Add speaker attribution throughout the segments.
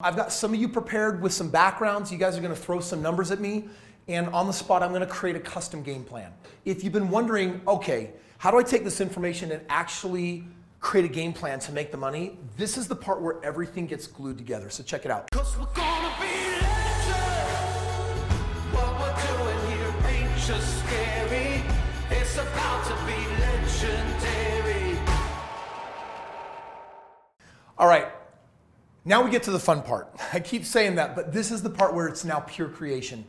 Speaker 1: I've got some of you prepared with some backgrounds. You guys are going to throw some numbers at me, and on the spot, I'm going to create a custom game plan. If you've been wondering, okay, how do I take this information and actually create a game plan to make the money? This is the part where everything gets glued together. So check it out.
Speaker 2: 'Cause we're gonna be legends. What we're doing here ain't just scary. It's about to be legendary.
Speaker 1: All right. Now we get to the fun part. I keep saying that, but this is the part where it's now pure creation.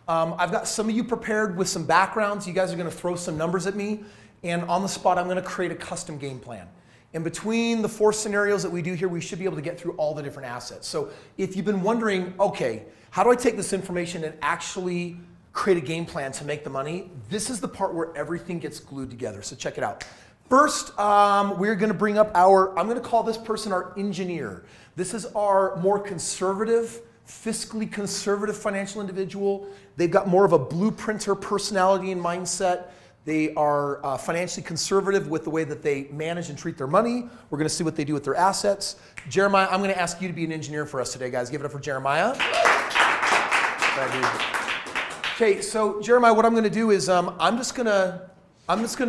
Speaker 1: I've got some of you prepared with some backgrounds. You guys are going to throw some numbers at me, and on the spot, I'm going to create a custom game plan. In between the 4 scenarios that we do here, we should be able to get through all the different assets. So if you've been wondering, okay, how do I take this information and actually create a game plan to make the money? This is the part where everything gets glued together. So check it out. First, we're going to bring up I'm going to call this person our engineer. This is our more conservative, fiscally conservative financial individual. They've got more of a blueprinter personality and mindset. They are financially conservative with the way that they manage and treat their money. We're going to see what they do with their assets. Jeremiah, I'm going to ask you to be an engineer for us today, guys. Give it up for Jeremiah. Okay, so Jeremiah, what I'm going to do is I'm just going to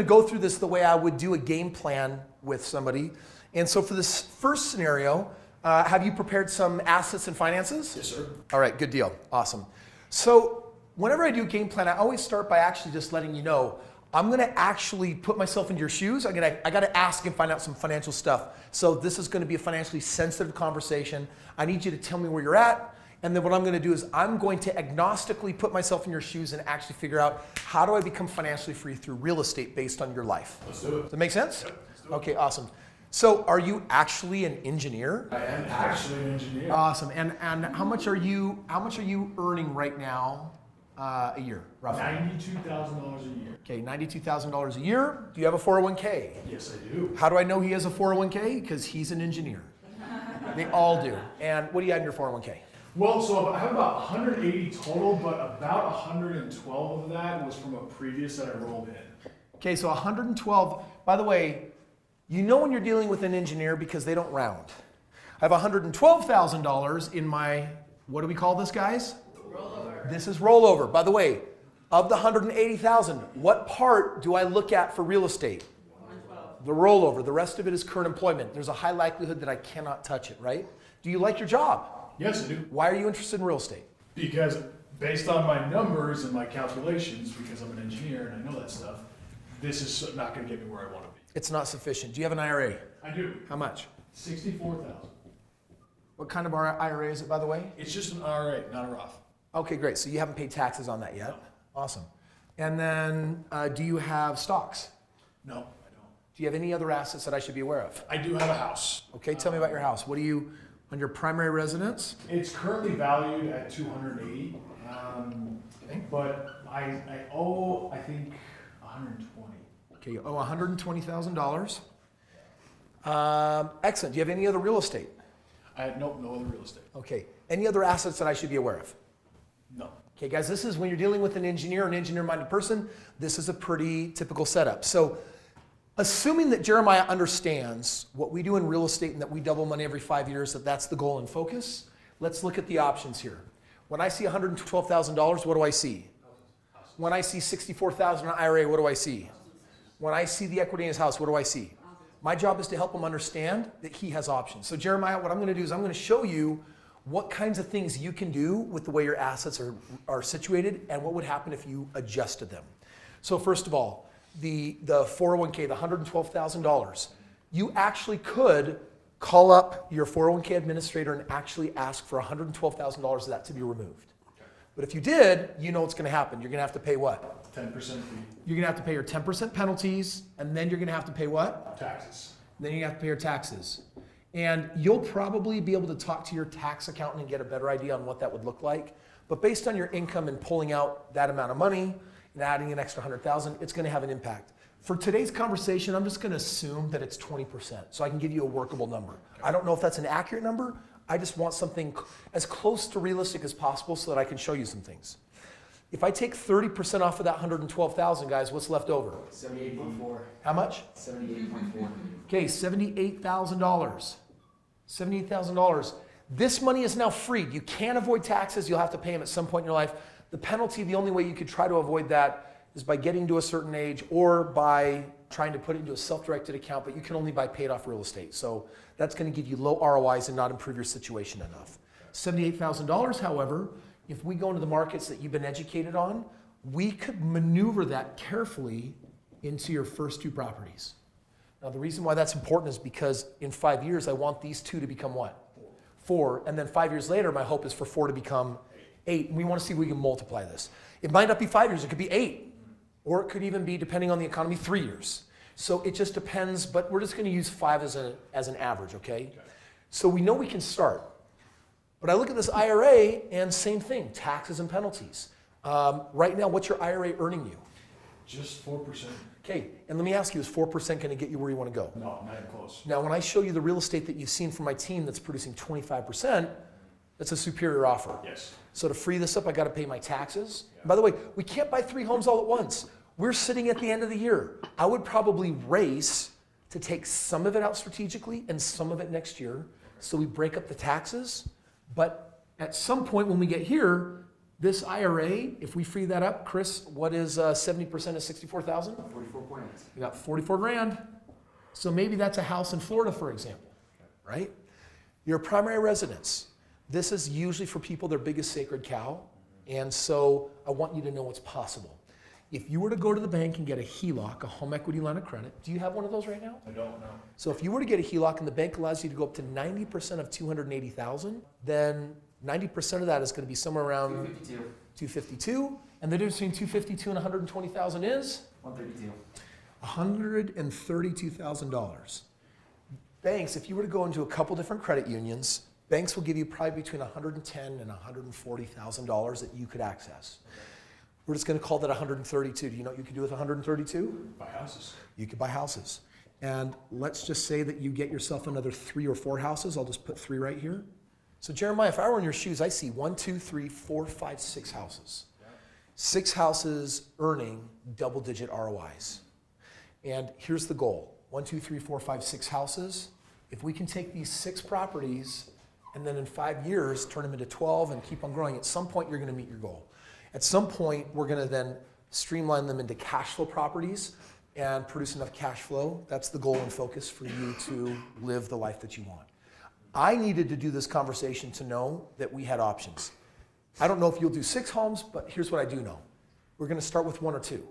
Speaker 1: go through this the way I would do a game plan with somebody. And so for this first scenario, have you prepared some assets and finances?
Speaker 3: Yes, sir.
Speaker 1: All right, good deal. Awesome. So whenever I do a game plan, I always start by actually just letting you know, I'm going to actually put myself into your shoes. I got to ask and find out some financial stuff. So this is going to be a financially sensitive conversation. I need you to tell me where you're at. And then what I'm going to do is I'm going to agnostically put myself in your shoes and actually figure out how do I become financially free through real estate based on your life.
Speaker 3: Let's do it.
Speaker 1: Does that make sense?
Speaker 3: Yep, let's do it.
Speaker 1: Okay, awesome. So are you actually an engineer?
Speaker 3: I am actually an engineer.
Speaker 1: Awesome. And how much are you earning right now a year, roughly?
Speaker 3: $92,000 a year.
Speaker 1: Okay, $92,000 a year. Do you have a 401k?
Speaker 3: Yes, I do.
Speaker 1: How do I know he has a 401k? Because he's an engineer. They all do. And what do you have in your 401k?
Speaker 3: Well, so I have about 180 total, but about 112 of that was from a previous that I rolled in.
Speaker 1: Okay, so 112. By the way, you know when you're dealing with an engineer because they don't round. I have $112,000 in my, what do we call this, guys?
Speaker 4: Rollover.
Speaker 1: This is rollover. By the way, of the 180,000, what part do I look at for real estate?
Speaker 4: 112.
Speaker 1: The rollover. The rest of it is current employment. There's a high likelihood that I cannot touch it, right? Do you like your job?
Speaker 3: Yes, I do.
Speaker 1: Why are you interested in real estate?
Speaker 3: Because based on my numbers and my calculations, because I'm an engineer and I know that stuff, this is not going to get me where I want to be.
Speaker 1: It's not sufficient. Do you have an IRA?
Speaker 3: I do.
Speaker 1: How much?
Speaker 3: 64,000.
Speaker 1: What kind of IRA is it, by the way?
Speaker 3: It's just an IRA, not a Roth.
Speaker 1: Okay, great. So you haven't paid taxes on that yet?
Speaker 3: No.
Speaker 1: Awesome. And then do you have stocks?
Speaker 3: No, I don't.
Speaker 1: Do you have any other assets that I should be aware of?
Speaker 3: I do have a house.
Speaker 1: Okay, tell me about your house. What do you, on your primary residence?
Speaker 3: It's currently valued at 280, but I owe, I think, 120.
Speaker 1: Okay, you owe $120,000. Excellent. Do you have any other real estate?
Speaker 3: I have no other real estate.
Speaker 1: Okay. Any other assets that I should be aware of?
Speaker 3: No.
Speaker 1: Okay, guys, this is when you're dealing with an engineer-minded person, this is a pretty typical setup. So assuming that Jeremiah understands what we do in real estate and that we double money every 5 years, that's the goal and focus, let's look at the options here. When I see $112,000, what do I see? When I see $64,000 in IRA, what do I see? When I see the equity in his house, what do I see? My job is to help him understand that he has options. So Jeremiah, what I'm going to do is I'm going to show you what kinds of things you can do with the way your assets are situated and what would happen if you adjusted them. So first of all, the 401k, the $112,000, you actually could call up your 401k administrator and actually ask for $112,000 of that to be removed. But if you did, you know what's going to happen. You're going to have to pay what?
Speaker 3: 10% fee.
Speaker 1: You're going to have to pay your 10% penalties, and then you're going to have to pay what?
Speaker 3: Taxes.
Speaker 1: Then you have to pay your taxes. And you'll probably be able to talk to your tax accountant and get a better idea on what that would look like. But based on your income and pulling out that amount of money and adding an extra $100,000, it's going to have an impact. For today's conversation, I'm just going to assume that it's 20%, so I can give you a workable number. I don't know if that's an accurate number. I just want something as close to realistic as possible so that I can show you some things. If I take 30% off of that 112,000, guys, what's left over?
Speaker 4: 78.4.
Speaker 1: How much?
Speaker 4: 78.4.
Speaker 1: Okay, $78,000. $78,000. This money is now freed. You can't avoid taxes. You'll have to pay them at some point in your life. The penalty, the only way you could try to avoid that is by getting to a certain age or by trying to put it into a self-directed account, but you can only buy paid off real estate. So that's going to give you low ROIs and not improve your situation enough. $78,000, however, if we go into the markets that you've been educated on, we could maneuver that carefully into your first 2 properties. Now, the reason why that's important is because in 5 years, I want these 2 to become what? 4. And then 5 years later, my hope is for 4 to become 8. And we want to see if we can multiply this. It might not be 5 years, it could be 8. Or it could even be, depending on the economy, 3 years. So it just depends, but we're just going to use 5 as an average, okay? So we know we can start. But I look at this IRA and same thing, taxes and penalties. Right now, what's your IRA earning you?
Speaker 3: Just 4%.
Speaker 1: Okay, and let me ask you, is 4% going to get you where you want to go?
Speaker 3: No, not even close.
Speaker 1: Now, when I show you the real estate that you've seen from my team that's producing 25%, that's a superior offer.
Speaker 3: Yes.
Speaker 1: So to free this up, I got to pay my taxes. Yeah. By the way, we can't buy 3 homes all at once. We're sitting at the end of the year. I would probably race to take some of it out strategically and some of it next year, so we break up the taxes. But at some point when we get here, this IRA, if we free that up, Kris, what is 70% of 64,000?
Speaker 4: 44 points.
Speaker 1: You got 44 grand. So maybe that's a house in Florida, for example, right? Your primary residence. This is usually for people, their biggest sacred cow. And so I want you to know what's possible. If you were to go to the bank and get a HELOC, a home equity line of credit, do you have one of those right now?
Speaker 3: I don't know.
Speaker 1: So if you were to get a HELOC and the bank allows you to go up to 90% of 280,000, then 90% of that is going to be somewhere around 252. And the difference between 252 and 120,000 is?
Speaker 4: 132.
Speaker 1: $132,000. Banks, if you were to go into a couple different credit unions, banks will give you probably between $110,000 and $140,000 that you could access. We're just going to call that 132. Do you know what you could do with 132?
Speaker 3: Buy houses.
Speaker 1: You could buy houses. And let's just say that you get yourself another 3 or 4 houses. I'll just put 3 right here. So Jeremiah, if I were in your shoes, I see 1, 2, 3, 4, 5, 6 houses. 6 houses earning double-digit ROIs. And here's the goal. 1, 2, 3, 4, 5, 6 houses. If we can take these 6 properties and then in 5 years turn them into 12 and keep on growing, at some point you're going to meet your goal. At some point, we're going to then streamline them into cash flow properties and produce enough cash flow. That's the goal and focus for you to live the life that you want. I needed to do this conversation to know that we had options. I don't know if you'll do 6 homes, but here's what I do know. We're going to start with 1 or 2.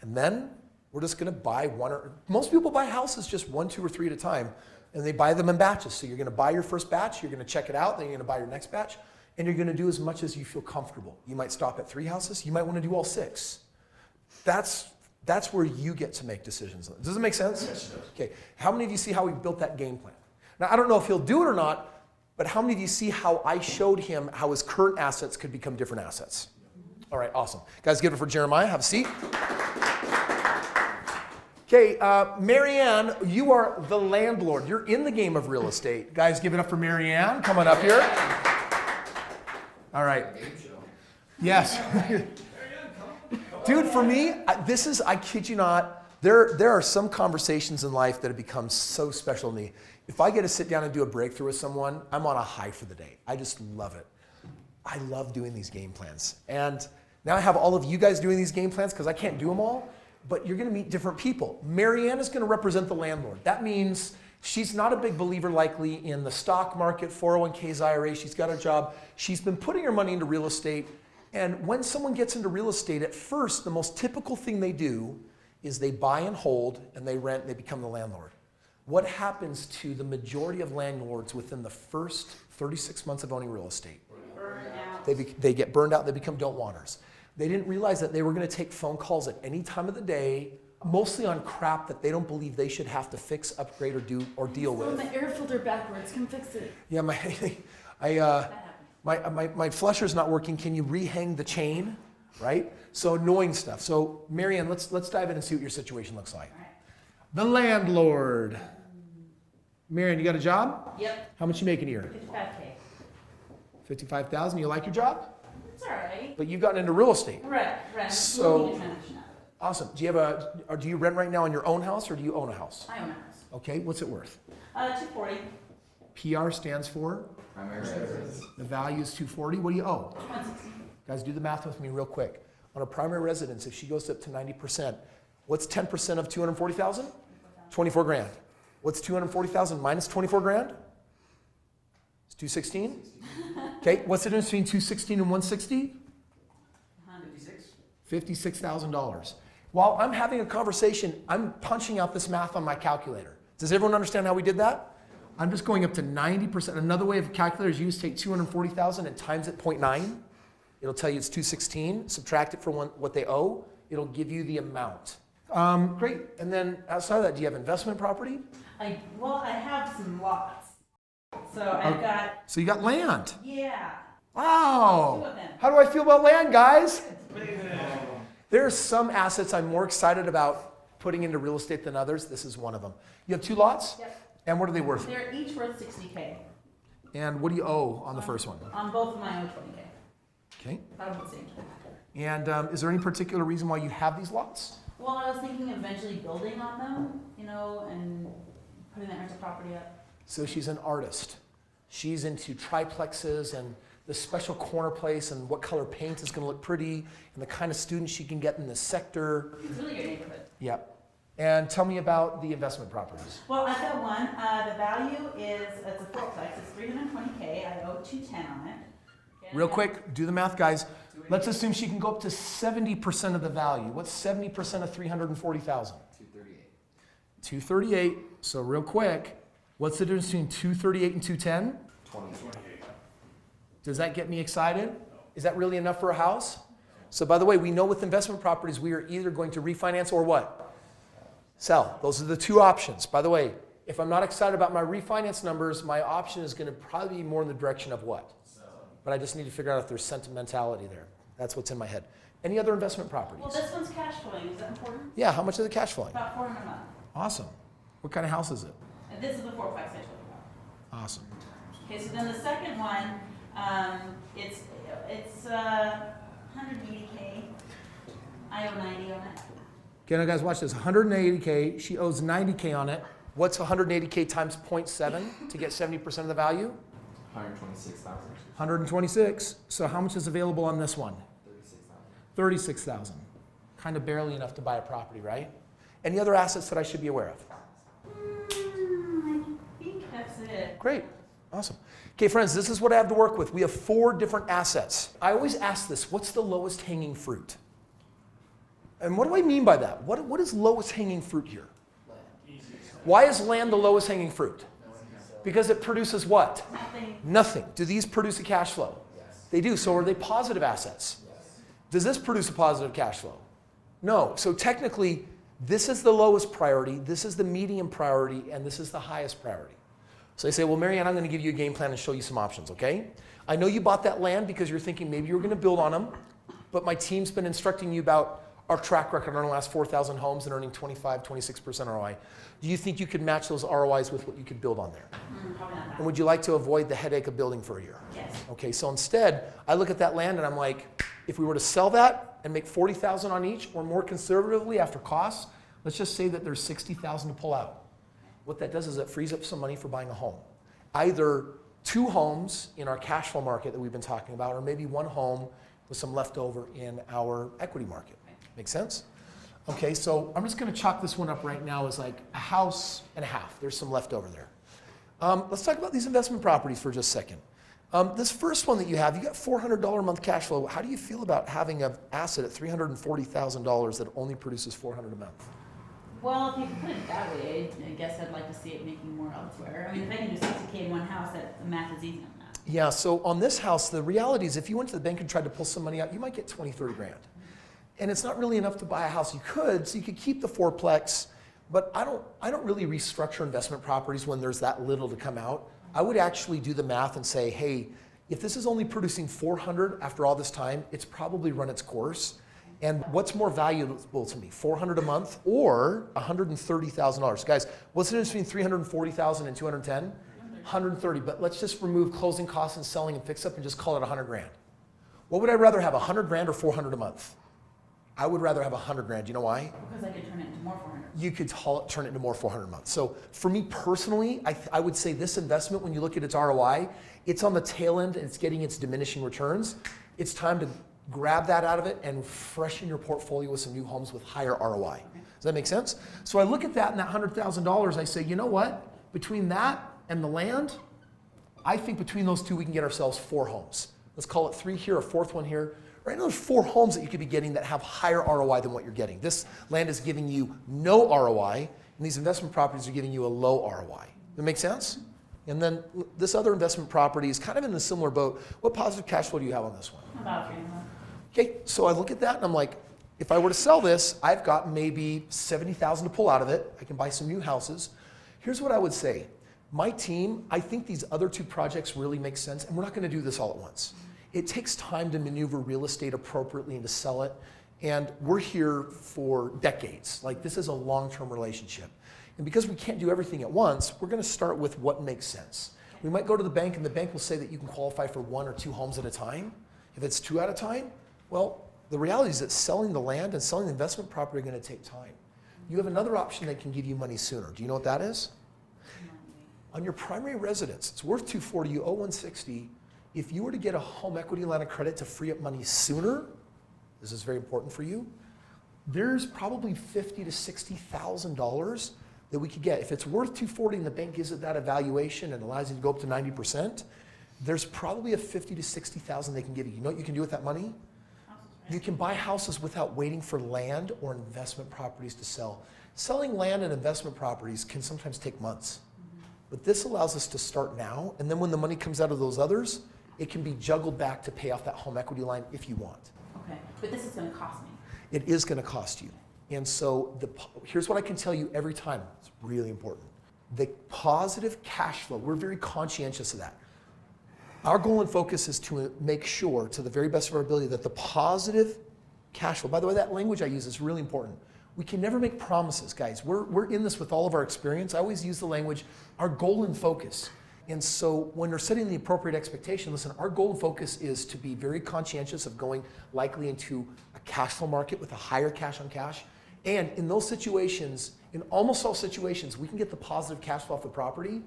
Speaker 1: And then we're just going to buy 1 or... Most people buy houses just 1, 2, or 3 at a time, and they buy them in batches. So you're going to buy your first batch, you're going to check it out, then you're going to buy your next batch, and you're going to do as much as you feel comfortable. You might stop at 3 houses. You might want to do all 6. That's where you get to make decisions. Does it make sense?
Speaker 3: Yes, it does.
Speaker 1: Okay. How many of you see how we built that game plan? Now, I don't know if he'll do it or not, but how many of you see how I showed him how his current assets could become different assets? All right, awesome. Guys, give it for Jeremiah. Have a seat. Okay, Marianne, you are the landlord. You're in the game of real estate. Guys, give it up for Marianne. Come on up here. All right. Yes. Dude, for me, I kid you not, there are some conversations in life that have become so special to me. If I get to sit down and do a breakthrough with someone, I'm on a high for the day. I just love it. I love doing these game plans. And now I have all of you guys doing these game plans because I can't do them all, but you're going to meet different people. Marianne is going to represent the landlord. That means she's not a big believer likely in the stock market, 401ks, IRA. She's got a job. She's been putting her money into real estate. And when someone gets into real estate, at first, the most typical thing they do is they buy and hold and they rent and they become the landlord. What happens to the majority of landlords within the first 36 months of owning real estate? They get burned out, they become don't-wanters. They didn't realize that they were going to take phone calls at any time of the day, mostly on crap that they don't believe they should have to fix, upgrade, or deal with.
Speaker 5: Throw my air filter backwards, come fix it.
Speaker 1: Yeah, my flusher's not working. Can you rehang the chain? Right? So annoying stuff. So Marianne, let's dive in and see what your situation looks like.
Speaker 5: All right.
Speaker 1: The landlord. Marianne, you got a job?
Speaker 5: Yep,
Speaker 1: How much you making a year?
Speaker 5: 55K.
Speaker 1: $55,000. You like your job?
Speaker 5: It's all right.
Speaker 1: But you've gotten into real estate.
Speaker 5: Rent.
Speaker 1: So-
Speaker 5: We'll need to manage that.
Speaker 1: Awesome. Do you rent right now in your own house or do you own a house?
Speaker 5: I own a house.
Speaker 1: Okay, what's it worth?
Speaker 5: 240.
Speaker 1: PR stands for?
Speaker 6: Primary residence.
Speaker 1: The value is 240. What do you owe?
Speaker 5: 160.
Speaker 1: Guys, do the math with me real quick. On a primary residence, if she goes up to 90%, what's 10% of 240,000? 24 grand. What's 240,000 minus 24 grand? It's 216. Okay, what's the difference between 216 and 160?
Speaker 6: 56.
Speaker 1: $56,000. While I'm having a conversation, I'm punching out this math on my calculator. Does everyone understand how we did that? I'm just going up to 90%. Another way of calculators use, take 240,000 and times it 0.9. It'll tell you it's 216. Subtract it from what they owe. It'll give you the amount. Great. And then outside of that, do you have investment property?
Speaker 5: I have some lots. So I've got,
Speaker 1: So you got land.
Speaker 5: yeah.
Speaker 1: Wow.
Speaker 5: 2 of them.
Speaker 1: How do I feel about land, guys? There are some assets I'm more excited about putting into real estate than others. This is one of them. You have 2 lots?
Speaker 5: Yep.
Speaker 1: And what are they worth?
Speaker 5: They're each worth 60K.
Speaker 1: And what do you owe on the first one?
Speaker 5: On both of my own 20K.
Speaker 1: Okay.
Speaker 5: About the same time.
Speaker 1: And is there any particular reason why you have these lots?
Speaker 5: Well, I was thinking of eventually building on them, and putting that rental property up.
Speaker 1: So she's an artist. She's into triplexes and the special corner place and what color paint is going to look pretty and the kind of students she can get in this sector.
Speaker 5: It's really your neighborhood.
Speaker 1: Yeah. And tell me about the investment properties.
Speaker 5: Well, I've got one. The value is, it's a fourplex. It's 320K. I owe 210 on it. Okay,
Speaker 1: Real
Speaker 5: and-
Speaker 1: quick, do the math, guys. Let's assume she can go up to 70% of the value. What's 70% of 340,000?
Speaker 6: 238.
Speaker 1: 238. So real quick, what's the difference between 238 and 210?
Speaker 6: 20.
Speaker 1: Does that get me excited? Is that really enough for a house? So by the way, we know with investment properties, we are either going to refinance or what? Sell. Those are the 2 options. By the way, if I'm not excited about my refinance numbers, my option is going to probably be more in the direction of what? But I just need to figure out if there's sentimentality there. That's what's in my head. Any other investment properties?
Speaker 5: Well, this one's cash flowing. Is that important?
Speaker 1: Yeah, how much is the cash flowing?
Speaker 5: About 400 a month.
Speaker 1: Awesome. What kind of house is it?
Speaker 5: And this is the fourplex I told you about.
Speaker 1: Awesome.
Speaker 5: Okay, so then the second one, it's 180K. I owe 90 on it.
Speaker 1: Okay, now guys, watch this. 180K. She owes 90K on it. What's 180K times 0.7 to get 70% of the value?
Speaker 6: 126,000.
Speaker 1: 126. So how much is available on this one?
Speaker 6: 36,000.
Speaker 1: 36,000. Kind of barely enough to buy a property, right? Any other assets that I should be aware of?
Speaker 5: I think that's it.
Speaker 1: Great. Awesome. Okay, friends, this is what I have to work with. We have 4 different assets. I always ask this, what's the lowest hanging fruit? And what do I mean by that? What is lowest hanging fruit here? Why is land the lowest hanging fruit? Because it produces what?
Speaker 5: Nothing.
Speaker 1: Nothing. Do these produce a cash flow?
Speaker 6: Yes.
Speaker 1: They do. So are they positive assets?
Speaker 6: Yes.
Speaker 1: Does this produce a positive cash flow? No. So technically, this is the lowest priority, this is the medium priority, and this is the highest priority. So they say, well, Marianne, I'm going to give you a game plan and show you some options, okay? I know you bought that land because you're thinking maybe you're going to build on them, but my team's been instructing you about our track record on the last 4,000 homes and earning 25, 26% ROI. Do you think you could match those ROIs with what you could build on there?
Speaker 5: Probably not that.
Speaker 1: And would you like to avoid the headache of building for a year?
Speaker 5: Yes.
Speaker 1: Okay, so instead, I look at that land and I'm like, if we were to sell that and make 40,000 on each, or more conservatively after costs, let's just say that there's 60,000 to pull out. What that does is it frees up some money for buying a home. Either 2 homes in our cash flow market that we've been talking about, or maybe 1 home with some leftover in our equity market. Make sense? Okay, so I'm just going to chalk this one up right now as like a house and a half. There's some left over there. Let's talk about these investment properties for just a second. This first one that you have, you got $400 a month cash flow. How do you feel about having an asset at $340,000 that only produces $400 a month?
Speaker 5: Well, if you put it that way, I guess I'd like to see it making more elsewhere. I mean, if I can do 60K in one house, the math is easy on that.
Speaker 1: Yeah, so on this house, the reality is if you went to the bank and tried to pull some money out, you might get 20, 30 grand. And it's not really enough to buy a house. You could, so you could keep the 4-plex, but I don't really restructure investment properties when there's that little to come out. I would actually do the math and say, hey, if this is only producing 400 after all this time, it's probably run its course. And what's more valuable to me, 400 a month or $130,000? Guys, what's the difference between 340,000 and 210? 130, but let's just remove closing costs and selling and fix up and just call it 100 grand. What would I rather have, 100 grand or 400 a month? I would rather have 100 grand. You know why?
Speaker 5: Because I could turn it into more 400.
Speaker 1: You could turn it into more 400 months. So for me personally, I would say this investment, when you look at its ROI, it's on the tail end and it's getting its diminishing returns. It's time to grab that out of it and freshen your portfolio with some new homes with higher ROI. Does that make sense? So I look at that and that $100,000, I say, you know what? Between that and the land, I think between those two we can get ourselves 4 homes. Let's call it 3 here, a 4th one here. Right now there's 4 homes that you could be getting that have higher ROI than what you're getting. This land is giving you no ROI, and these investment properties are giving you a low ROI. Does that make sense? And then this other investment property is kind of in a similar boat. What positive cash flow do you have on this one?
Speaker 5: About 3 months.
Speaker 1: Okay, so I look at that and I'm like, if I were to sell this, I've got maybe $70,000 to pull out of it. I can buy some new houses. Here's what I would say. My team, I think these other 2 projects really make sense, and we're not going to do this all at once. It takes time to maneuver real estate appropriately and to sell it, and we're here for decades. Like, this is a long-term relationship. And because we can't do everything at once, we're going to start with what makes sense. We might go to the bank, and the bank will say that you can qualify for 1 or 2 homes at a time. If it's 2 at a time, well, the reality is that selling the land and selling the investment property are going to take time. You have another option that can give you money sooner. Do you know what that is? On your primary residence, it's worth $240, you owe $160. If you were to get a home equity line of credit to free up money sooner, this is very important for you, there's probably $50,000 to $60,000 that we could get. If it's worth $240 and the bank gives it that evaluation and allows you to go up to 90%, there's probably a $50,000 to $60,000 they can give you. You know what you can do with that money? You can buy houses without waiting for land or investment properties to sell. Selling land and investment properties can sometimes take months. But this allows us to start now, and then when the money comes out of those others, it can be juggled back to pay off that home equity line if you want.
Speaker 5: Okay, but this is going to cost me.
Speaker 1: It is going to cost you. And so here's what I can tell you every time. It's really important. The positive cash flow, we're very conscientious of that. Our goal and focus is to make sure, to the very best of our ability, that the positive cash flow, by the way, that language I use is really important. We can never make promises, guys. We're in this with all of our experience. I always use the language, our goal and focus. And so when we're setting the appropriate expectation, listen, our goal and focus is to be very conscientious of going likely into a cash flow market with a higher cash on cash. And in those situations, in almost all situations, we can get the positive cash flow off the property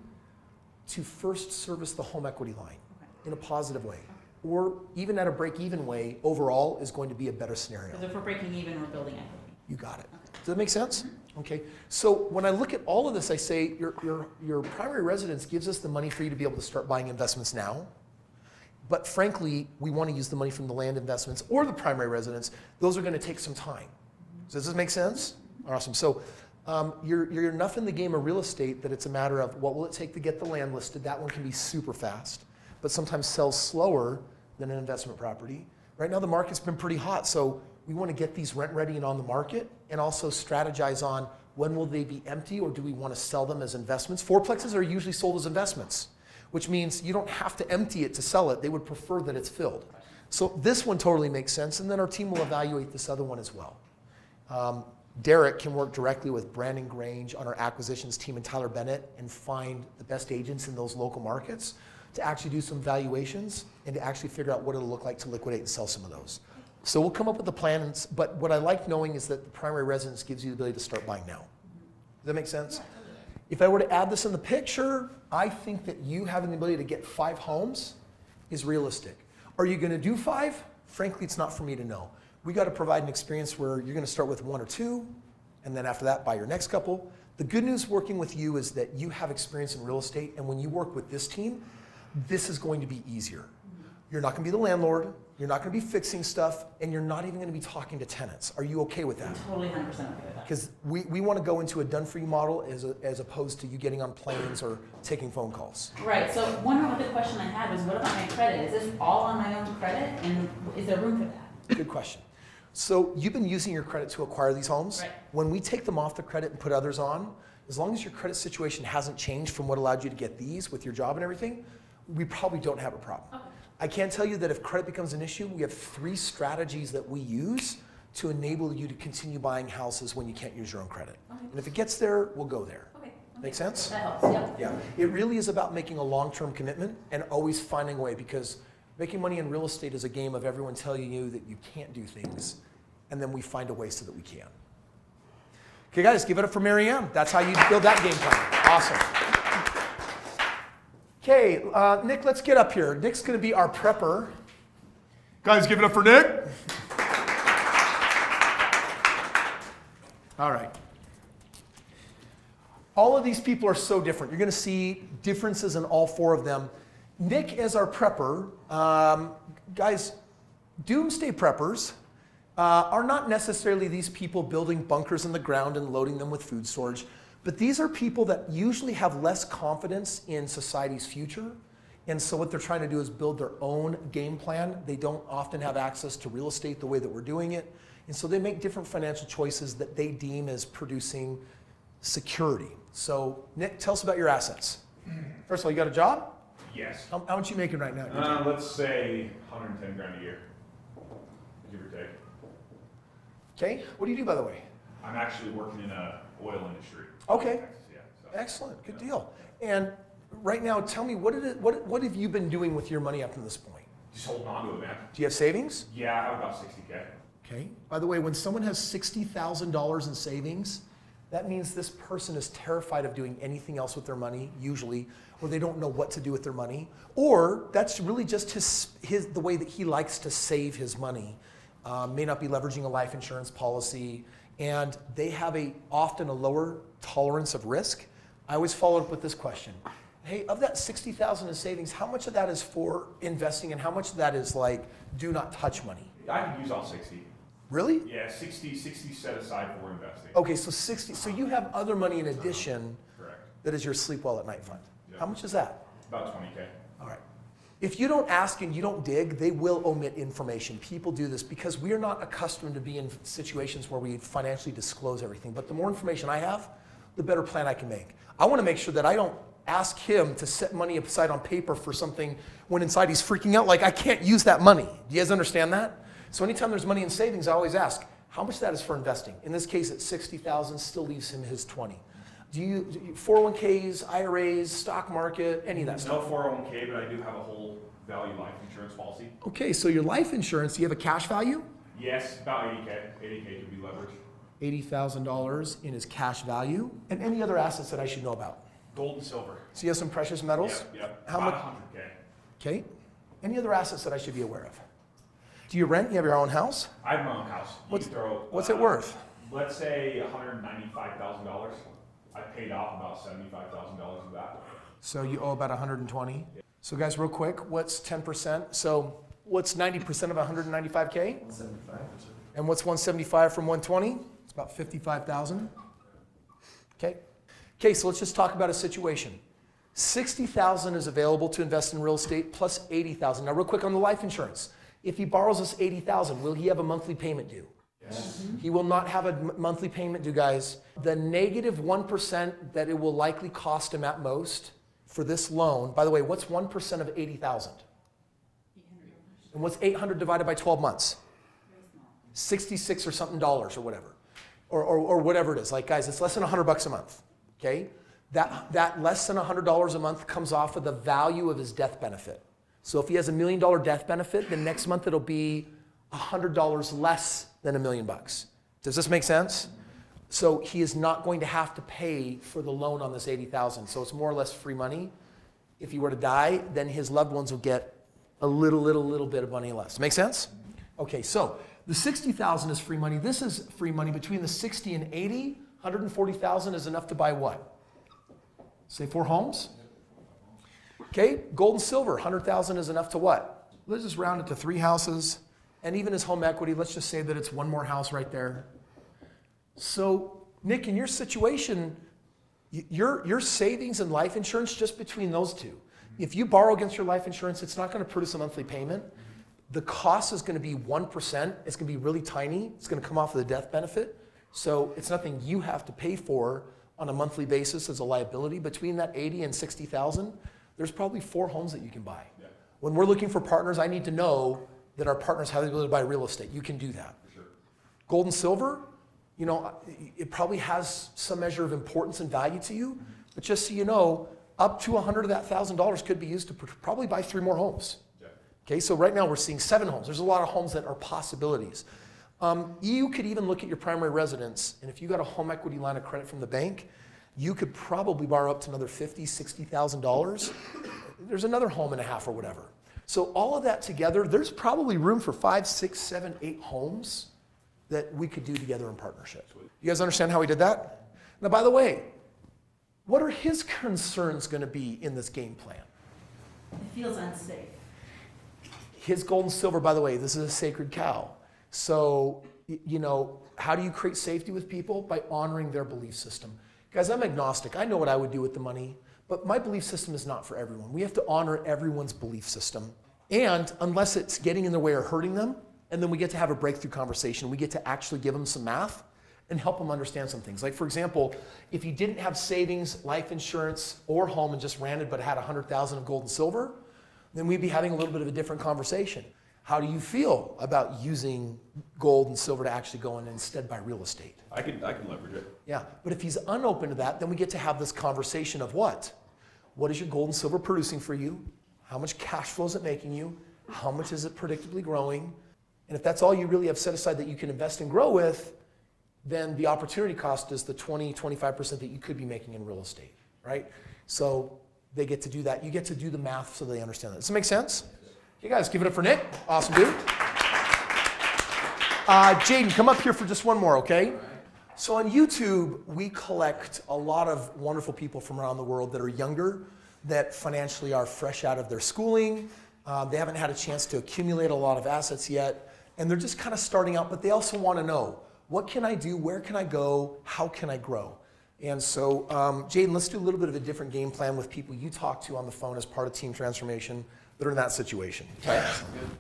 Speaker 1: to first service the home equity line in a positive way. Or even at a break-even way, overall is going to be a better scenario.
Speaker 5: Because if we're breaking even, we're building equity.
Speaker 1: You got it. Does that make sense? Okay. So when I look at all of this, I say your primary residence gives us the money for you to be able to start buying investments now. But frankly, we want to use the money from the land investments or the primary residence. Those are going to take some time. Does this make sense? Awesome. So you're enough in the game of real estate that it's a matter of what will it take to get the land listed. That one can be super fast, but sometimes sells slower than an investment property. Right now the market's been pretty hot, so we want to get these rent ready and on the market, and also strategize on when will they be empty, or do we want to sell them as investments? Fourplexes are usually sold as investments, which means you don't have to empty it to sell it. They would prefer that it's filled. So this one totally makes sense, and then our team will evaluate this other one as well. Derek can work directly with Brandon Grange on our acquisitions team and Tyler Bennett and find the best agents in those local markets to actually do some valuations and to actually figure out what it'll look like to liquidate and sell some of those. So we'll come up with the plans, but what I like knowing is that the primary residence gives you the ability to start buying now. Does that make sense? If I were to add this in the picture, I think that you having the ability to get 5 homes is realistic. Are you going to do 5? Frankly, it's not for me to know. We got to provide an experience where you're going to start with 1 or 2, and then after that, buy your next couple. The good news working with you is that you have experience in real estate, and when you work with this team, this is going to be easier. You're not going to be the landlord, you're not going to be fixing stuff, and you're not even going to be talking to tenants. Are you okay with that?
Speaker 5: I'm totally 100% okay with that.
Speaker 1: Because we want to go into a done-for-you model as opposed to you getting on planes or taking phone calls.
Speaker 5: Right, so one other question I had was, what about my credit? Is this all on my own credit, and is there room for that?
Speaker 1: Good question. So you've been using your credit to acquire these homes.
Speaker 5: Right.
Speaker 1: When we take them off the credit and put others on, as long as your credit situation hasn't changed from what allowed you to get these with your job and everything, we probably don't have a problem.
Speaker 5: Okay.
Speaker 1: I can tell you that if credit becomes an issue, we have 3 strategies that we use to enable you to continue buying houses when you can't use your own credit.
Speaker 5: Okay.
Speaker 1: And if it gets there, we'll go there.
Speaker 5: Okay.
Speaker 1: Make sense?
Speaker 5: That helps, yep.
Speaker 1: Yeah. It really is about making a long-term commitment and always finding a way, because making money in real estate is a game of everyone telling you that you can't do things, and then we find a way so that we can. Okay, guys, give it up for Marianne. That's how you build that game plan. Awesome. Okay, Nick, let's get up here. Nick's going to be our prepper.
Speaker 3: Guys, give it up for Nick.
Speaker 1: All right. All of these people are so different. You're going to see differences in all four of them. Nick as our prepper, guys, Doomsday Preppers are not necessarily these people building bunkers in the ground and loading them with food storage, but these are people that usually have less confidence in society's future. And so what they're trying to do is build their own game plan. They don't often have access to real estate the way that we're doing it. And so they make different financial choices that they deem as producing security. So Nick, tell us about your assets. First of all, you got a job?
Speaker 3: Yes.
Speaker 1: How much you making right now?
Speaker 3: Let's say 110 grand a year, give or take.
Speaker 1: Okay, what do you do, by the way?
Speaker 3: I'm actually working in a oil industry.
Speaker 1: Okay.
Speaker 3: Yeah, so.
Speaker 1: Excellent, good deal. And right now, tell me, what have you been doing with your money up to this point?
Speaker 3: Just holding on to it, man.
Speaker 1: Do you have savings?
Speaker 3: Yeah, I have about 60K.
Speaker 1: Okay. By the way, when someone has $60,000 in savings, that means this person is terrified of doing anything else with their money, usually, or they don't know what to do with their money, or that's really just the way that he likes to save his money. May not be leveraging a life insurance policy, and they have often a lower tolerance of risk. I always follow up with this question. Hey, of that $60,000 in savings, how much of that is for investing and how much of that is like do not touch money?
Speaker 3: I can use all 60.
Speaker 1: Really?
Speaker 3: Yeah, 60 set aside for investing.
Speaker 1: Okay, so 60. So you have other money in addition.
Speaker 3: Correct.
Speaker 1: That is your sleep well at night fund.
Speaker 3: Yeah.
Speaker 1: How much is that?
Speaker 3: About 20K.
Speaker 1: All right. If you don't ask and you don't dig, they will omit information. People do this because we are not accustomed to be in situations where we financially disclose everything. But the more information I have, the better plan I can make. I want to make sure that I don't ask him to set money aside on paper for something when inside he's freaking out like I can't use that money. Do you guys understand that? So anytime there's money in savings, I always ask, how much of that is for investing? In this case, it's $60,000, still leaves him his 20. Do you 401ks, IRAs, stock market, any of that stuff?
Speaker 3: No 401k, but I do have a whole value life insurance policy.
Speaker 1: Okay, so your life insurance, do you have a cash value?
Speaker 3: Yes, about 80K. 80K could be leveraged.
Speaker 1: $80,000 in his cash value. And any other assets that I should know about?
Speaker 3: Gold and silver.
Speaker 1: So you have some precious metals?
Speaker 3: Yep.
Speaker 1: How
Speaker 3: About
Speaker 1: much?
Speaker 3: 100K.
Speaker 1: Okay. Any other assets that I should be aware of? Do you rent? You have your own house?
Speaker 3: I have my own house.
Speaker 1: What's it worth?
Speaker 3: Let's say $195,000. I paid off about $75,000 of that.
Speaker 1: So you owe about 120. So guys, real quick, what's 10%? So what's 90% of 195K?
Speaker 6: 175.
Speaker 1: And what's 175 from 120? It's about 55,000. Okay. Okay, so let's just talk about a situation. 60,000 is available to invest in real estate plus 80,000. Now real quick on the life insurance. If he borrows us 80,000, will he have a monthly payment due?
Speaker 3: Yes.
Speaker 1: He will not have a monthly payment due, guys. The negative 1% that it will likely cost him at most for this loan, by the way, what's 1% of 80,000? And what's 800 divided by 12 months? 66 or something dollars or whatever. Or whatever it is. Like, guys, it's less than $100 a month, okay? That less than $100 a month comes off of the value of his death benefit. So if he has $1 million death benefit, then next month it'll be $100 less than $1 million. Does this make sense? So he is not going to have to pay for the loan on this 80,000. So it's more or less free money. If he were to die, then his loved ones will get a little bit of money less. Make sense? Okay, so the 60,000 is free money. This is free money. Between the 60 and 80, 140,000 is enough to buy what? Say 4 homes? Okay, gold and silver, 100,000 is enough to what? Let's just round it to 3 houses. And even his home equity, let's just say that it's one more house right there. So, Nick, in your situation, your savings and life insurance just between those two. If you borrow against your life insurance, it's not going to produce a monthly payment. The cost is going to be 1%. It's going to be really tiny. It's going to come off of the death benefit. So it's nothing you have to pay for on a monthly basis as a liability. Between that 80 and 60,000, there's probably 4 homes that you can buy.
Speaker 3: Yeah.
Speaker 1: When we're looking for partners, I need to know that our partners have the ability to buy real estate. You can do that.
Speaker 3: For sure.
Speaker 1: Gold and silver, you know, it probably has some measure of importance and value to you, but just so you know, up to 100 of that $1,000 could be used to probably buy 3 more homes.
Speaker 3: Yeah.
Speaker 1: Okay, so right now we're seeing 7 homes. There's a lot of homes that are possibilities. You could even look at your primary residence, and if you got a home equity line of credit from the bank, you could probably borrow up to another $50,000, $60,000. There's another home and a half or whatever. So all of that together, there's probably room for 5, 6, 7, 8 homes that we could do together in partnership. You guys understand how we did that? Now, by the way, what are his concerns going to be in this game plan?
Speaker 5: It feels unsafe.
Speaker 1: His gold and silver, by the way, this is a sacred cow. So, you know, how do you create safety with people? By honoring their belief system. Guys, I'm agnostic. I know what I would do with the money, but my belief system is not for everyone. We have to honor everyone's belief system. And unless it's getting in their way or hurting them, and then we get to have a breakthrough conversation, we get to actually give them some math and help them understand some things. Like, for example, if you didn't have savings, life insurance, or home and just ran it but had 100,000 of gold and silver, then we'd be having a little bit of a different conversation. How do you feel about using gold and silver to actually go in and instead buy real estate?
Speaker 7: I can leverage it.
Speaker 1: Yeah, but if he's unopen to that, then we get to have this conversation of what? What is your gold and silver producing for you? How much cash flow is it making you? How much is it predictably growing? And if that's all you really have set aside that you can invest and grow with, then the opportunity cost is the 20, 25% that you could be making in real estate, right? So they get to do that. You get to do the math so they understand that. Does that make sense? You guys, give it up for Nick. Awesome, dude. Jaden, come up here for just one more, okay? So on YouTube, we collect a lot of wonderful people from around the world that are younger, that financially are fresh out of their schooling. They haven't had a chance to accumulate a lot of assets yet, and they're just kind of starting out, but they also want to know, what can I do? Where can I go? How can I grow? And so, Jaden, let's do a little bit of a different game plan with people you talk to on the phone as part of Team Transformation that are in that situation.
Speaker 6: Okay.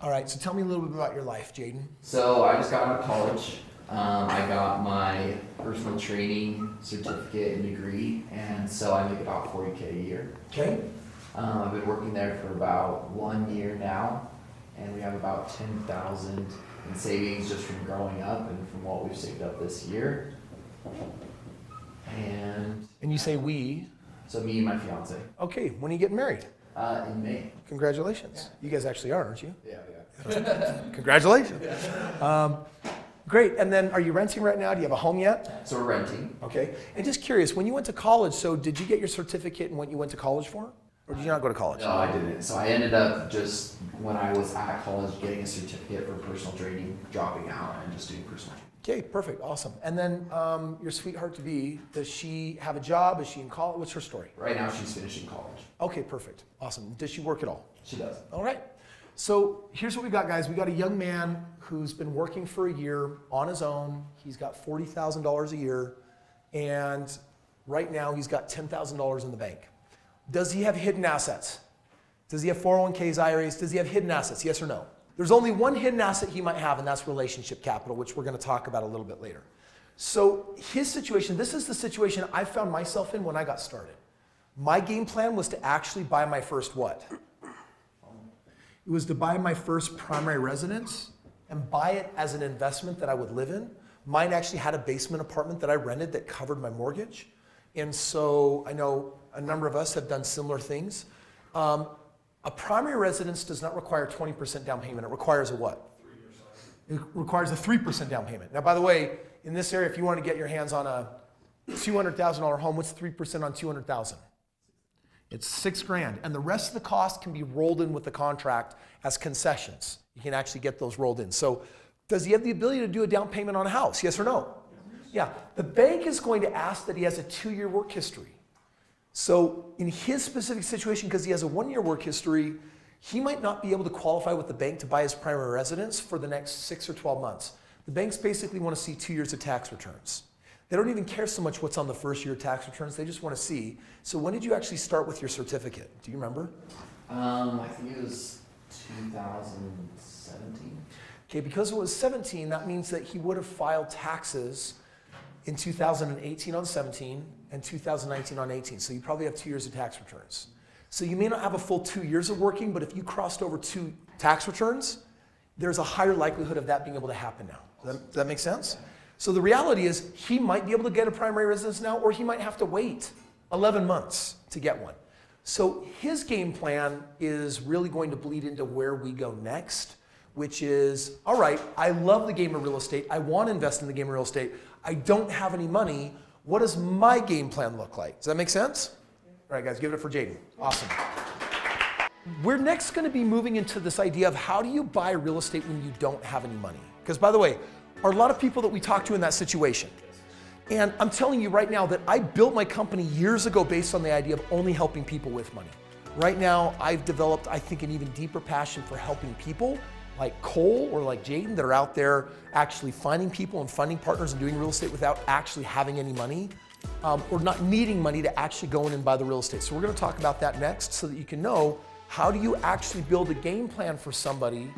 Speaker 1: All right, so tell me a little bit about your life, Jaden.
Speaker 6: So I just got out of college. I got my personal training certificate and degree, and so I make about $40K a year.
Speaker 1: Okay.
Speaker 6: I've been working there for about 1 year now, and we have about 10,000 in savings just from growing up and from what we've saved up this year. And
Speaker 1: And you say we.
Speaker 6: so me and my fiance,
Speaker 1: Okay, when are you getting married?
Speaker 6: in May.
Speaker 1: Congratulations. You guys actually are, aren't you?
Speaker 6: Yeah.
Speaker 1: Congratulations. Great, and then are you renting right now? Do you have a home yet?
Speaker 6: So we're renting.
Speaker 1: Okay, and just curious, when you went to college, so did you get your certificate in what you went to college for? Or did you not go to college?
Speaker 6: No, I didn't. So I ended up just, when I was at college, getting a certificate for personal training, dropping out, and just doing personal training.
Speaker 1: Okay, perfect, awesome. And then your sweetheart-to-be, does she have a job? Is she in college? What's her story?
Speaker 6: Right now she's finishing college.
Speaker 1: Okay, perfect, awesome. Does she work at all?
Speaker 6: She does.
Speaker 1: All right. So here's what we got, guys. We got a young man who's been working for a year on his own. He's got $40,000 a year, and right now he's got $10,000 in the bank. Does he have hidden assets? Does he have 401ks, IRAs? Does he have hidden assets? Yes or no? There's only one hidden asset he might have, and that's relationship capital, which we're going to talk about a little bit later. So his situation, this is the situation I found myself in when I got started. My game plan was to actually buy my first what? It was to buy my first primary residence and buy it as an investment that I would live in. Mine actually had a basement apartment that I rented that covered my mortgage. And so I know a number of us have done similar things. A primary residence does not require 20% down payment. It requires a what? 3%. It requires a 3% down payment. Now, by the way, in this area, if you want to get your hands on a $200,000 home, what's 3% on $200,000? It's $6,000, and the rest of the cost can be rolled in with the contract as concessions. You can actually get those rolled in. So does he have the ability to do a down payment on a house? Yes or no? Yeah. The bank is going to ask that he has a 2-year work history. So in his specific situation, because he has a 1-year work history, he might not be able to qualify with the bank to buy his primary residence for the next 6 or 12 months. The banks basically want to see 2 years of tax returns. They don't even care so much what's on the first year tax returns. They just want to see. So when did you actually start with your certificate? Do you remember?
Speaker 6: I think it was 2017.
Speaker 1: Okay, because it was 17, that means that he would have filed taxes in 2018 on 17 and 2019 on 18. So you probably have 2 years of tax returns. So you may not have a full 2 years of working, but if you crossed over 2 tax returns, there's a higher likelihood of that being able to happen now. Does that make sense? So the reality is he might be able to get a primary residence now, or he might have to wait 11 months to get one. So his game plan is really going to bleed into where we go next, which is, all right, I love the game of real estate. I want to invest in the game of real estate. I don't have any money. What does my game plan look like? Does that make sense? All right, guys, give it up for Jaden. Awesome. We're next going to be moving into this idea of how do you buy real estate when you don't have any money? Because by the way, are a lot of people that we talk to in that situation. And I'm telling you right now that I built my company years ago based on the idea of only helping people with money. Right now, I've developed, I think, an even deeper passion for helping people like Cole or like Jaden that are out there actually finding people and funding partners and doing real estate without actually having any money or not needing money to actually go in and buy the real estate. So we're going to talk about that next so that you can know how do you actually build a game plan for somebody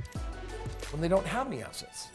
Speaker 1: when they don't have any assets.